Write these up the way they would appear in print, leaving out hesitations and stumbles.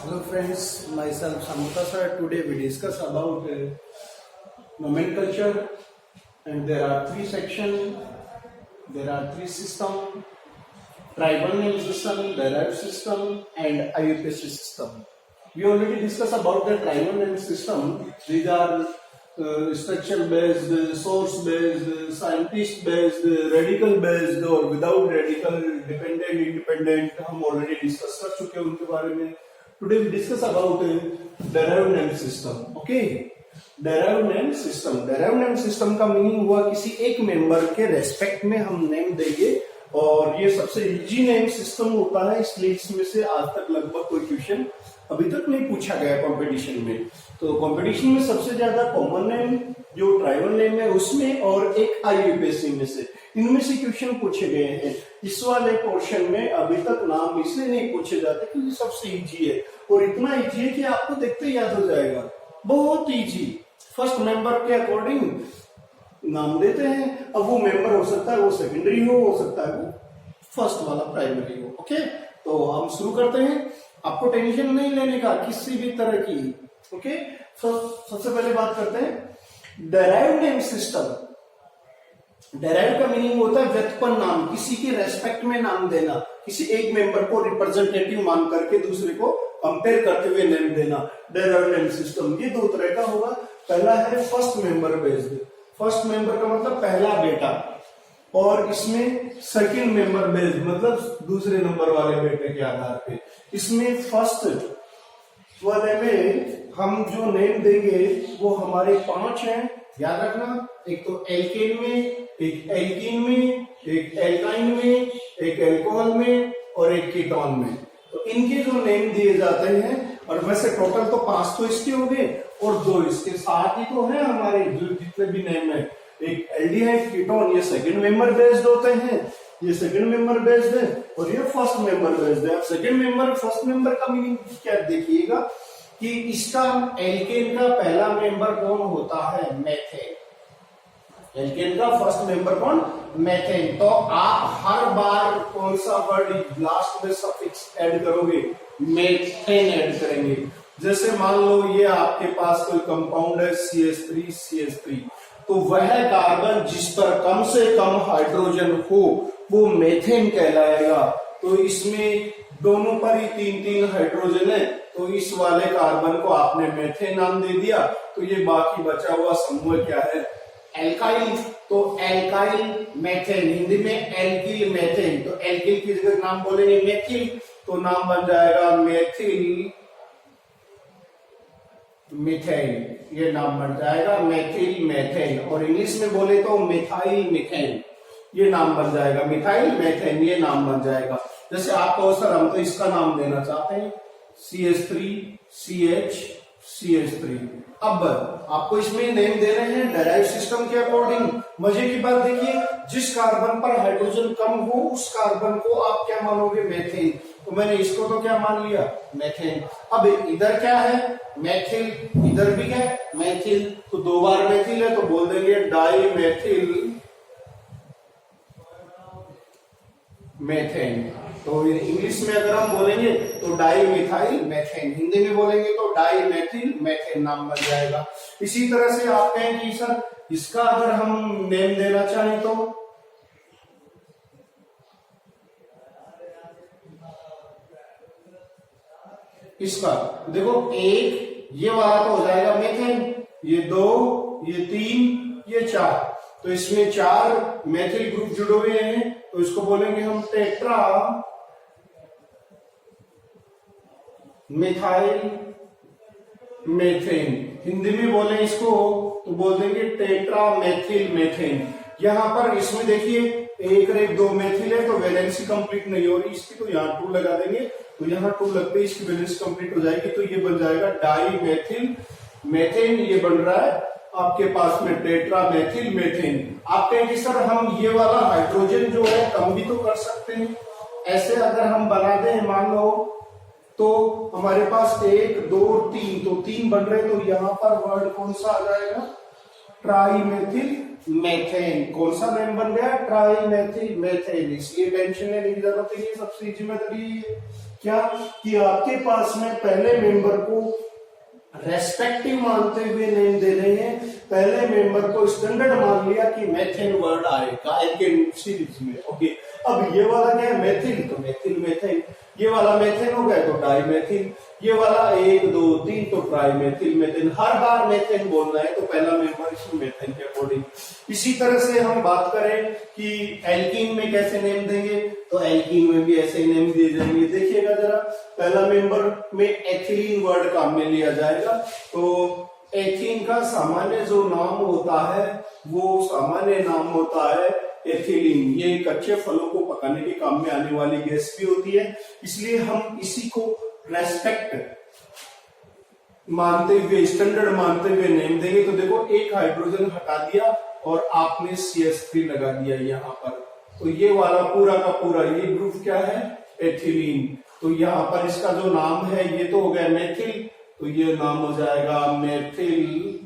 Hello friends, myself Samutha sir. Today we discuss about nomenclature, and there are three sections, there are three systems: tribal name system, derived system, and IUPAC system. We already discussed about the tribal name system. These are structure based, source based, scientist based, radical based और without radical, dependent, independent. हम already discuss कर चुके हैं उनके बारे में. Today we discuss about derived name system. Okay, derived name system. Derived name system का meaning हुआ किसी एक मेंबर के रेस्पेक्ट में हम नेम देंगे, और ये सबसे इजी नेम सिस्टम होता है, इसलिए इसमें से आज तक लगभग कोई क्वेश्चन अभी तक नहीं पूछा गया कंपटीशन में. तो कंपटीशन में सबसे ज्यादा कॉमन नेम जो ट्राइबल नेम है उसमें, और एक आईयूपीएसी में से, इनमें से क्वेश्चन पूछे गए हैं. इस वाले पोर्शन में अभी तक नाम इसलिए नहीं पूछे जाते क्योंकि सबसे इजी है, और इतना इजी है कि आपको देखते ही याद हो जाएगा. बहुत इजी. फर्स्ट मेंबर के अकॉर्डिंग नाम देते हैं. अब वो मेंबर हो सकता है वो सेकेंडरी हो सकता है वो फर्स्ट वाला प्राइमरी हो. ओके, तो हम शुरू करते हैं. आपको टेंशन नहीं लेने का किसी भी तरह की. ओके, सबसे पहले बात करते हैं डेराइव्ड नेम सिस्टम. डेराइव का मीनिंग होता है व्युत्पन्न नाम, किसी के रेस्पेक्ट में नाम देना, किसी एक मेंबर को रिप्रेजेंटेटिव मान करके दूसरे को कंपेयर करते हुए नेम देना. डेराइव्ड नेम सिस्टम ये दो तरह का होगा. पहला है first member based. First member का मतलब पहला बेटा, और इसमें सेकंड मेंबर बेस्ड मतलब दूसरे नंबर वाले बेटे के आधार पे. इसमें फर्स्ट वाले में हम जो नेम देंगे वो हमारे 5 हैं, याद रखना. एक तो एल्केन में, एक एल्कीन में, एक एल्काइन में, एक एल्कोहल में, और एक कीटोन में. तो इनके जो नेम दिए जाते हैं, और वैसे टोटल तो 5 तो इसके हो गए और 2 इसके. साथ ही तो है हमारे जो जितने भी नेम है. एक एल्डिहाइड, कीटोन, ये सेकंड मेंबर बेस्ड होते हैं, ये सेकंड मेंबर बेस्ड है, और ये फर्स्ट मेंबर बेस्ड है. अब सेकंड मेंबर फर्स्ट मेंबर का मीनिंग क्या देखिएगा कि इसका एल्केन का पहला मेंबर कौन होता है? मेथेन. एल्केन का फर्स्ट मेंबर कौन? मेथेन. तो आप हर बार कौन सा वर्ड लास्ट में सफिक्स ऐड करोगे? मेथेन ऐड करेंगे. जैसे मान लो ये आपके पास कोई कंपाउंड है CH3, तो वह कार्बन जिस पर कम से कम हाइड्रोजन हो वो मेथेन कहलाएगा. तो इसमें दोनों पर ही 3-3 हाइड्रोजन है, तो इस वाले कार्बन को आपने मेथेन नाम दे दिया. तो ये बाकी बचा हुआ समूह क्या है? एल्काइल. तो एल्काइल मेथेन, हिंदी में एल्किल मेथेन. तो एल्किल की जगह नाम बोलेंगे मेथिल, तो नाम बन जाएगा मेथिल मिथेन. ये नाम बन जाएगा मेथिल मेथेन. और इंग्लिश में बोले तो मिथाइल मिथेन, ये नाम बन जाएगा. मिथाइल मेथेन ये नाम बन जाएगा. जैसे आप कहो सर हम तो इसका नाम देना चाहते हैं CH3. अब आपको इसमें नेम दे रहे हैं डेराइव सिस्टम के अकॉर्डिंग. मजे की बात देखिए, जिस कार्बन पर हाइड्रोजन कम हो उस कार्बन को आप क्या मानोगे? मेथेन. तो मैंने इसको तो क्या मान लिया? मेथेन. अब इधर क्या है? मेथिल. इधर भी क्या है? मेथिल. तो 2 बार मेथिल है तो बोल देंगे डाई मेथिल मेथेन. तो इंग्लिश में अगर हम बोलेंगे तो डाई मिथाइल मेथेन, हिंदी में बोलेंगे तो डाई मेथिल मेथेन नाम बन जाएगा. इसी तरह से आप कहें कि सर इसका अगर हम नेम देना चाहें तो इसका देखो, एक ये वाला तो हो जाएगा मेथेन, ये 2, ये 3, ये 4. तो इसमें 4 मेथिल ग्रुप जुड़े हुए हैं, तो इसको बोलेंगे हम टेट्रा मिथाइल मेथेन. हिंदी में बोले इसको तो बोल देंगे टेट्रा मेथिल मेथेन. यहां पर इसमें देखिए 1 और 1 2 मेथिल है, तो वैलेंसी कंप्लीट नहीं हो रही इसकी, तो यहाँ 2 लगा देंगे. तो यहाँ 2 लगते ही इसकी वैलेंसी कंप्लीट हो जाएगी. तो ये बन जाएगा डाई मेथिल मेथेन. ये बन रहा है आपके पास में टेट्रा मेथिल मेथेन. आप कहेंगे सर हम ये वाला हाइड्रोजन जो है कम भी तो कर सकते हैं. ऐसे अगर हम बना दें मान लो, तो हमारे पास 1 2 3, तो 3 बन रहे, तो यहाँ पर वर्ड कौन सा आ जाएगा? ट्राईमेथिल मेथेन. कौन सा नेम बन गया? ट्राईमेथिल मेथेन. इसलिए टेंशन लेने की जरूरत नहीं है, सबसे इजी मेथड ही है. क्या कि आपके पास में पहले मेंबर को रेस्पेक्टिव मानते हुए नेम दे रहे हैं। पहले मेंबर को स्टैंडर्ड मान लिया कि मेथिल वर्ड आएगा एल्केन सीरीज में। ओके, अब ये वाला क्या है, मेथिल, तो मेथिल मेथिल, ये वाला मेथिल हो गया तो डाई मेथिल, ये वाला 1 2 3 तो ट्राई मेथिल मेथिल। हर बार मेथिल बोलना है तो पहला मेंबर इसमें मेथिल के अकॉर्डिंग। इसी तरह से हम बात करें कि एल्कीन में कैसे नेम देंगे, तो एल्कीन में भी ऐसे ही नेम दिए जाएंगे। देखिएगा जरा, पहला मेंबर में एथिलीन वर्ड काम में लिया जाएगा। तो एथीन का सामान्य जो नाम होता है वो सामान्य नाम होता है एथिलीन। ये कच्चे फलों को पकाने के काम में आने वाली गैस भी होती है, इसलिए हम इसी को रेस्पेक्ट मानते हुए, स्टैंडर्ड मानते हुए नेम देंगे। तो देखो, एक हाइड्रोजन हटा दिया और आपने CH3 लगा दिया यहाँ पर, तो ये वाला पूरा का पूरा ये ग्रुप क्या है, एथिलीन। तो यहाँ पर इसका जो नाम है ये तो हो गया मेथिल, तो ये नाम हो जाएगा मेथिल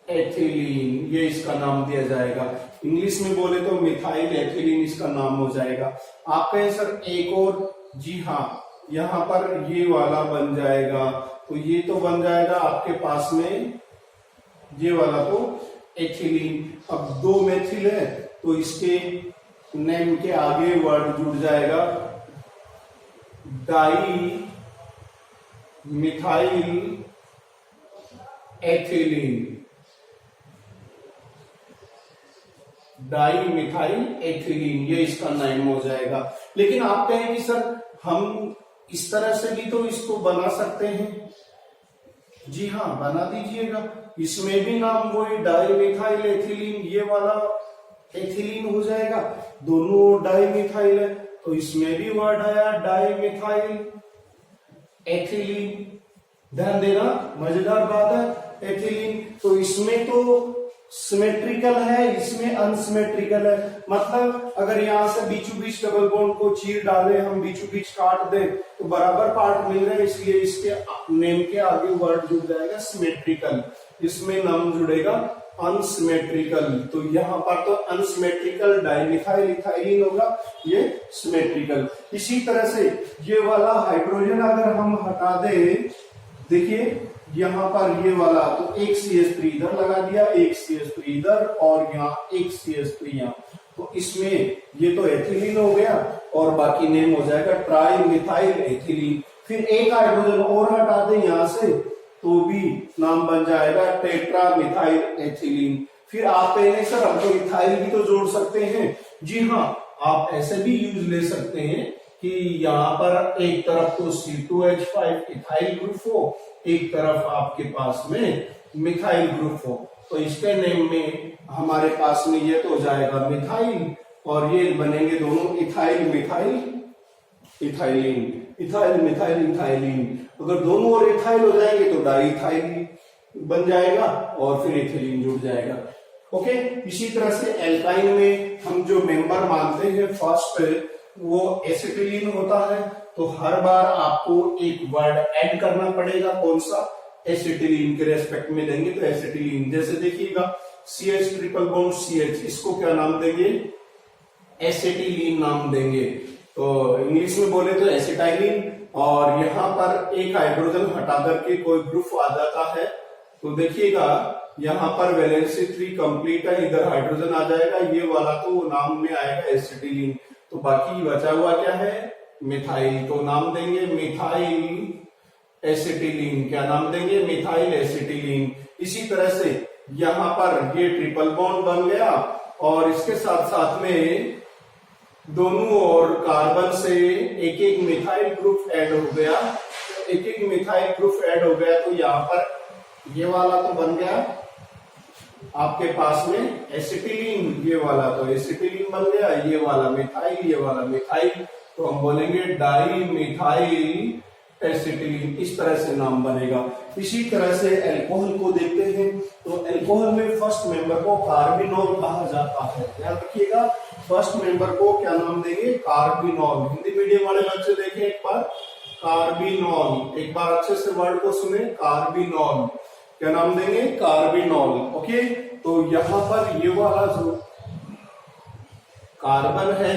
एथिलीन, ये इसका नाम दिया जाएगा। इंग्लिश में बोले तो मिथाइल एथिलीन इसका नाम हो जाएगा। आप कहें सर एक और, जी हाँ, यहाँ पर ये वाला बन जाएगा, तो ये तो बन जाएगा आपके पास में ये वाला तो एथिलीन। अब 2 मेथिल है तो इसके नेम के आगे वर्ड जुड़ जाएगा di methyl ethylene, di methyl ethylene, ये इसका नेम हो जाएगा। लेकिन आप कहें कि सर हम इस तरह से भी तो इसको बना सकते हैं, जी हाँ, बना दीजिएगा। इसमें भी नाम वही डाई मिथाइल एथिलीन, ये वाला एथिलीन हो जाएगा, दोनों डाई मिथाइल है तो इसमें भी वर्ड आया डाई मिथाइल एथिलीन। ध्यान देना, मजेदार बात है, एथिलीन। तो इसमें तो सिमेट्रिकल है, इसमें अनसिमेट्रिकल है। मतलब अगर यहाँ से बीचों बीच डबल बॉन्ड को चीर डाले, हम बीचों बीच काट दे तो बराबर पार्ट मिल रहे हैं, इसलिए इसके नेम के आगे वर्ड जुड़ जाएगा सिमेट्रिकल, इसमें नाम जुड़ेगा अनसिमेट्रिकल। तो यहाँ पर तो अनसिमेट्रिकल डाइमिथाइल इथाइलिन होगा, ये सिमेट्रिकल। इसी तरह से ये वाला हाइड्रोजन अगर हम हटा दे, देखिए यहाँ पर ये वाला तो एक CH3 इधर लगा दिया, एक CH3 इधर और यहाँ एक CH3 यहाँ, तो इसमें ये तो एथिलीन हो गया और बाकी नेम हो जाएगा ट्राई मिथाइल एथिलीन। फिर एक हाइड्रोजन और हटा दें यहाँ से तो भी नाम बन जाएगा टेट्रा मिथाइल एथिलीन। फिर आप कहेंगे सर हम तो इथाइल भी तो जोड़ सकते हैं, जी हाँ, आप ऐसे भी यूज ले सकते हैं कि यहाँ पर एक तरफ तो C2H5 इथाइल ग्रुप हो, एक तरफ आपके पास में मिथाइल ग्रुप हो, तो इसके नेम में हमारे पास में ये तो हो जाएगा मिथाइल और ये बनेंगे दोनों ethyl methyl ethylene, ethyl methyl ethylene. अगर दोनों और इथाइल हो जाएंगे तो डाई इथाइल बन जाएगा और फिर इथिलीन जुड़ जाएगा। ओके, इसी तरह से एल्काइन में हम जो मेंबर मानते हैं फर्स्ट वो एसिटिलीन होता है, तो हर बार आपको एक वर्ड ऐड करना पड़ेगा, कौन सा, एसिटिलीन के रेस्पेक्ट में देंगे तो एसिटिलीन। जैसे देखिएगा CH ट्रिपल बॉन्ड CH, इसको क्या नाम देंगे, एसिटिलीन नाम देंगे। तो इंग्लिश में बोले तो एसिटाइलिन। और यहाँ पर एक हाइड्रोजन हटा करके कोई ग्रुप आ जाता है तो देखिएगा यहाँ पर वैलेंसी 3 कंप्लीट है, इधर हाइड्रोजन आ जाएगा, ये वाला तो नाम में आएगा एसिटिलीन। तो बाकी बचा हुआ क्या है, मिथाइल, तो नाम देंगे मिथाइल एसिटिलीन। क्या नाम देंगे, मिथाइल एसिटिलीन। इसी तरह से यहाँ पर ये ट्रिपल बॉन्ड बन गया और इसके साथ साथ में दोनों और कार्बन से एक एक मिथाइल ग्रुप ऐड हो गया, एक एक मिथाइल ग्रुप ऐड हो गया, तो यहाँ पर ये वाला तो बन गया आपके पास में एसिटिलीन, ये वाला तो एसिटिलीन बन गया, ये वाला मिथाइल, ये वाला मिथाइल, तो हम बोलेंगे डाई मिथाइल एसिटिलीन। इस तरह से नाम बनेगा। इसी तरह से अल्कोहल को देखते हैं, तो अल्कोहल में फर्स्ट मेंबर को कार्बिनोल कहा जाता है। ध्यान रखिएगा, फर्स्ट मेंबर को क्या नाम देंगे, कार्बिनोल। हिंदी मीडियम वाले बच्चे देखें एक बार, कार्बिनोल, एक बार अच्छे से वर्ड को सुने, कार्बिनोल। क्या नाम देंगे, कार्बिनोल। ओके, तो यहाँ पर ये वाला जो कार्बन है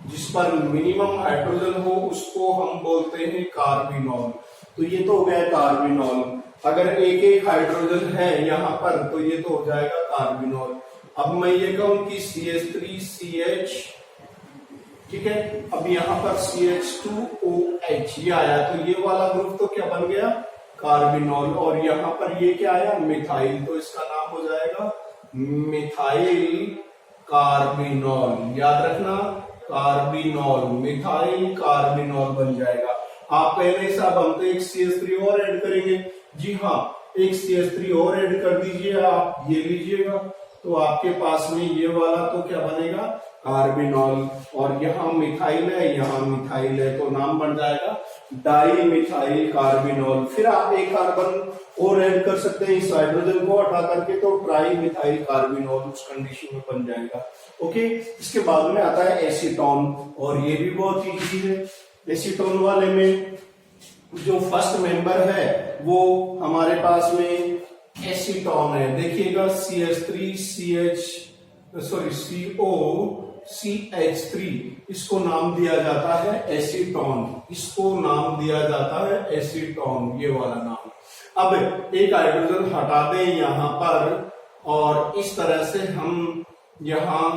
जिस पर मिनिमम हाइड्रोजन हो उसको हम बोलते हैं कार्बिनॉल। तो ये तो हो गया कार्बिनॉल। अगर एक एक हाइड्रोजन है यहाँ पर तो ये तो हो जाएगा कार्बिनॉल। अब मैं ये कहूं कि CH3CH, ठीक है, अब यहाँ पर CH2OH ये आया तो ये वाला ग्रुप तो क्या बन गया, कार्बिनॉल। और यहाँ पर ये क्या आया, मिथाइल, तो इसका नाम हो जाएगा मिथाइल कार्बिनॉल। याद रखना, कार्बिनॉल, मिथाइल कार्बिनॉल बन जाएगा। आप पहले साहब हम तो एक CH3 और ऐड करेंगे, जी हाँ, एक CH3 और ऐड कर दीजिए, आप ये लीजिएगा तो आपके पास में ये वाला तो क्या बनेगा, कार्बिनॉल। और यहाँ मिथाइल है, यहाँ मिथाइल है, तो नाम बन जाएगा डाई मिथाइल कार्बिनॉल। फिर आप एक कार्बन और ऐड कर सकते हैं इस हाइड्रोजन को हटा करके, तो ट्राई मिथाइल कार्बिनॉल उस कंडीशन में बन जाएगा। ओके, इसके बाद में आता है एसीटोन, और ये भी बहुत इजी है। एसीटोन वाले में जो फर्स्ट मेंबर है वो हमारे पास में एसीटोन है। देखिएगा COCH3, इसको नाम दिया जाता है एसीटोन, इसको नाम दिया जाता है एसीटोन, ये वाला नाम। अब एक हाइड्रोजन हटा दें यहां पर, और इस तरह से हम यहां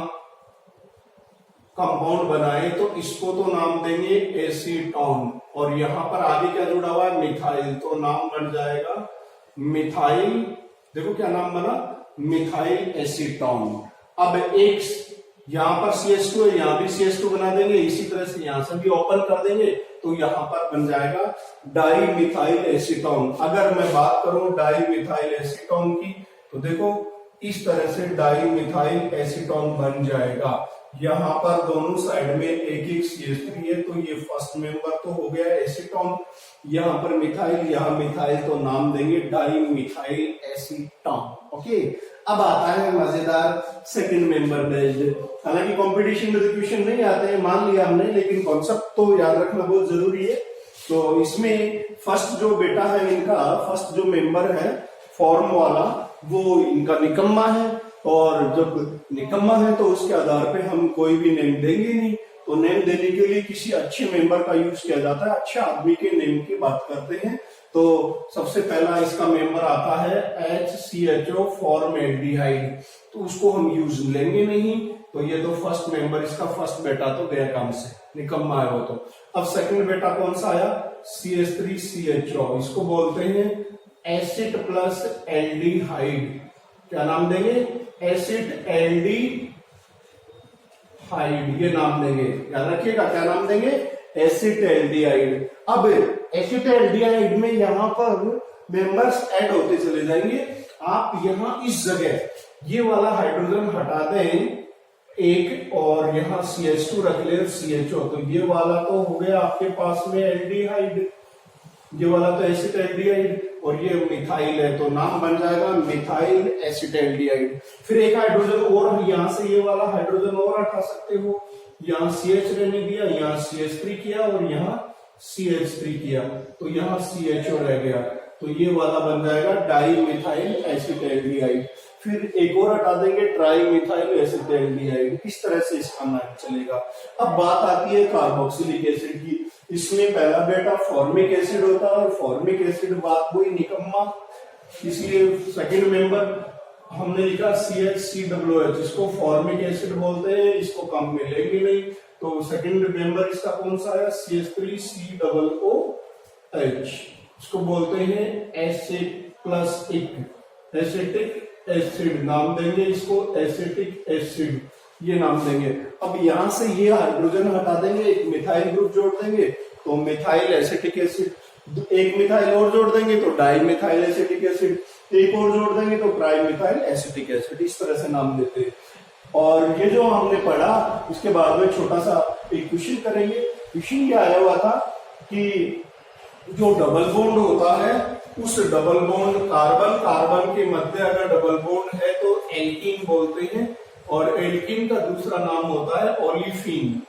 कंपाउंड बनाए तो इसको तो नाम देंगे एसीटोन, और यहां पर आगे क्या जुड़ा हुआ है, मिथाइल, तो नाम बन जाएगा मिथाइल। देखो क्या नाम बना, मिथाइल एसीटोन। अब एक यहां पर CH2 है, यहां भी CH2 बना देंगे, इसी तरह से यहां से भी ओपन कर देंगे तो यहां पर बन जाएगा डाई मिथाइल एसीटोन। अगर मैं बात करूं डाई मिथाइल एसीटोन की, तो देखो इस तरह से डाई मिथाइल एसीटोन बन जाएगा। यहाँ पर दोनों साइड में एक एक CH3 है, तो ये फर्स्ट मेंबर तो हो गया एसीटोन। यहाँ पर मिथाइल, यहाँ मिथाइल, तो नाम देंगे डाई मिथाइल एसीटोन। ओके, अब आता है मजेदार सेकंड मेंबर बेस्ड। हालांकि कंपटीशन में तो क्वेश्चन नहीं आते हैं, मान लिया हमने, लेकिन कॉन्सेप्ट तो याद रखना बहुत जरूरी है। तो इसमें फर्स्ट जो बेटा है इनका, फर्स्ट जो मेंबर है फॉर्म वाला, वो इनका निकम्मा है, और जब निकम्मा है तो उसके आधार पे हम कोई भी नेम देंगे नहीं। तो नेम देने के लिए किसी अच्छे मेंबर का यूज किया जाता है, अच्छे आदमी के नेम की बात करते हैं। तो सबसे पहला इसका मेंबर आता है HCHO फॉर्मेल्डिहाइड, तो उसको हम यूज लेंगे नहीं। तो ये तो फर्स्ट मेंबर, इसका फर्स्ट बेटा तो गया काम से, निकम्मा है वो तो। अब सेकंड बेटा कौन सा आया, CH3CHO, इसको बोलते हैं एसिड प्लस एल्डिहाइड। क्या नाम देंगे, एसिड एल्डिहाइड, ये नाम देंगे, याद रखिएगा क्या नाम देंगे, एसिड एल्डिहाइड। अब एसिड एल्डिहाइड में यहाँ पर मेंबर्स ऐड होते चले जाएंगे। आप यहाँ इस जगह ये वाला हाइड्रोजन हटा दें एक, और यहाँ CH2 रख ले, CHO, तो ये वाला तो हो गया आपके पास में एल्डिहाइड, ये वाला तो एसिड एल्डिहाइड, और ये मिथाइल है, तो नाम बन जाएगा मिथाइल एसिड एल्डिहाइड। फिर एक हाइड्रोजन और, यहां से ये वाला हाइड्रोजन और हटा सकते हो, यहाँ CH रहने दिया, यहाँ CH3 किया, और यहाँ CH3 किया, तो यहाँ CHO रह गया, तो ये वाला बन जाएगा डाई मिथाइल एसिड एल्डिहाइड। फिर एक और हटा देंगे, ट्राई मिथाइल एसिड एल्डिहाइड। इस तरह से इसका नाम चलेगा। अब बात आती है कार्बोक्सिलिक एसिड की। इसमें पहला बेटा फॉर्मिक एसिड होता है, और फॉर्मिक एसिड बात हुई निकम्मा, इसलिए सेकंड मेंबर हमने लिखा CHCOOH, इसको फॉर्मिक एसिड बोलते हैं, इसको कम में लेंगे नहीं। तो सेकंड मेंबर इसका कौन सा है, CH3COOH, इसको बोलते हैं एसिटिक एसिड, नाम देंगे इसको एसिटिक एसिड, ये नाम देंगे। अब यहां से ये हाइड्रोजन हटा देंगे, एक मिथाइल ग्रुप जोड़ देंगे, तो मिथाइल एसिटिक एसिड। एक मिथाइल और जोड़ देंगे तो डाई मिथाइल एसिटिक एसिड, एक और जोड़ देंगे तो ट्राई मिथाइल एसिटिक एसिड। इस तरह से नाम देते हैं। और ये जो हमने पढ़ा, उसके बाद में छोटा सा एक क्वेश्चन करेंगे। क्वेश्चन ये आया हुआ था कि जो डबल बॉन्ड होता है, उस डबल बॉन्ड कार्बन कार्बन के मध्य अगर डबल बॉन्ड है तो एल्कीन बोलते हैं, और एल्कीन का दूसरा नाम होता है ओलिफिन।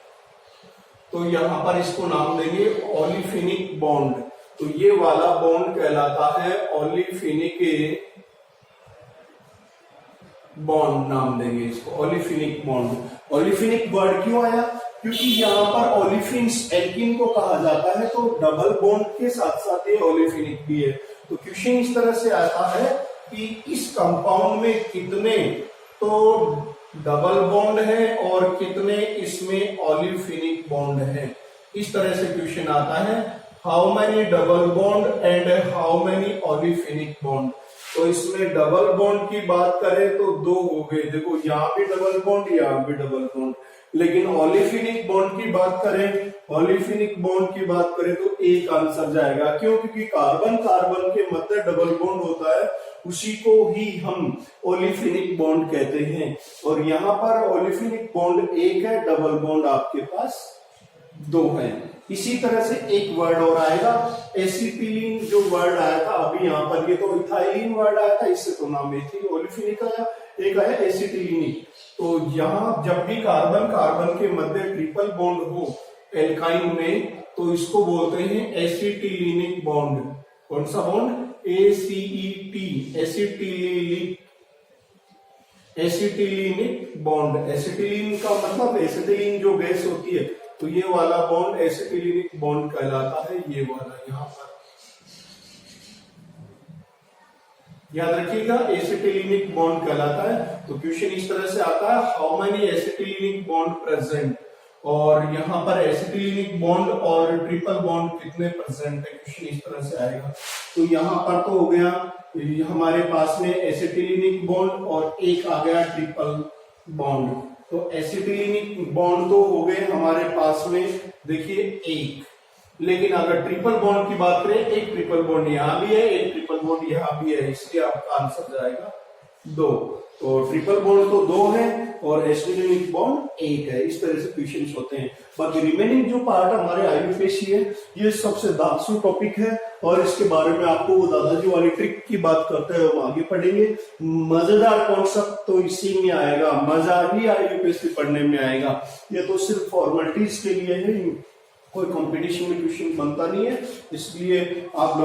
तो यहां पर इसको नाम देंगे ओलिफिनिक बॉन्ड। तो ये वाला बॉन्ड कहलाता है ओलिफिनिक बॉन्ड, नाम देंगे इसको ओलिफिनिक बॉन्ड। ओलिफिनिक वर्ड क्यों आया, क्योंकि यहाँ पर ओलिफिन्स एल्किन को कहा जाता है, तो डबल बॉन्ड के साथ साथ ये ओलिफिनिक भी है। तो क्वेश्चन इस तरह से आता है कि इस कंपाउंड में कितने तो डबल बॉन्ड है और कितने इसमें ओलिफिनिक बॉन्ड है। इस तरह से क्वेश्चन आता है, how many double bond and how many olefinic bond. तो इसमें डबल बॉन्ड की बात करें तो 2 हो गए, देखो यहाँ भी डबल बॉन्ड, यहाँ भी डबल बॉन्ड। लेकिन ओलिफिनिक बॉन्ड की बात करें, ओलिफिनिक बॉन्ड की बात करें तो एक आंसर जाएगा। क्यों? क्योंकि कार्बन कार्बन के मध्य डबल बॉन्ड होता है, उसी को ही हम ओलिफिनिक बॉन्ड कहते हैं। और यहाँ पर ओलिफिनिक बॉन्ड 1 है, डबल बॉन्ड आपके पास 2 है। इसी तरह से एक वर्ड और आएगा, एसिटिलीन जो वर्ड आया था अभी यहाँ पर, ये तो इथाइलिन वर्ड आया था, इससे तो नाम एथिल ओलिफिनिक आया, एक आया एसिटिलीनिक। तो यहाँ जब भी कार्बन कार्बन के मध्य ट्रिपल बॉन्ड हो एल्काइन में, तो इसको बोलते हैं एसिटिलीनिक बॉन्ड। कौन सा bond? ACET, acetylenic bond. Acetylene का मतलब एसिटिलीन जो गैस होती है, तो ये वाला बॉन्ड एसिटिलीनिक बॉन्ड कहलाता है, ये वाला यहाँ पर याद रखिएगा, एसिटिलीनिक बॉन्ड कहलाता है। तो क्वेश्चन इस तरह से आता है, हाउ मेनी एसिटिलीनिक बॉन्ड प्रेजेंट, और यहाँ पर एसिटिलीनिक बॉन्ड और ट्रिपल बॉन्ड कितने प्रेजेंट है, क्वेश्चन इस तरह से आएगा। तो यहाँ पर तो हो गया हमारे पास में एसिटिलीनिक बॉन्ड और एक आ गया ट्रिपल बॉन्ड। तो एसिटिलीनिक बॉन्ड तो हो गए हमारे पास में, देखिए 1। लेकिन अगर ट्रिपल बॉन्ड की बात करें, एक ट्रिपल बॉन्ड यहाँ भी है, एक ट्रिपल बॉन्ड यहाँ भी है, इसलिए आपका आंसर जाएगा 2। तो ट्रिपल बॉन्ड तो 2 है और एसिटिलीनिक बॉन्ड 1 है। इस तरह से क्वेश्चंस होते हैं। बाकी रिमेनिंग जो पार्ट हमारे IUPAC है, ये सबसे दासू टॉपिक है, और इसके बारे में आपको वो दादाजी वाली ट्रिक की बात करते हैं, हम आगे पढ़ेंगे। मजेदार कॉन्सेप्ट तो इसी में आएगा, मजा ही IUPAC पढ़ने में आएगा। ये तो सिर्फ फॉर्मेलिटीज के लिए है, कोई कंपटीशन में क्वेश्चन बनता नहीं है, इसलिए आप लोग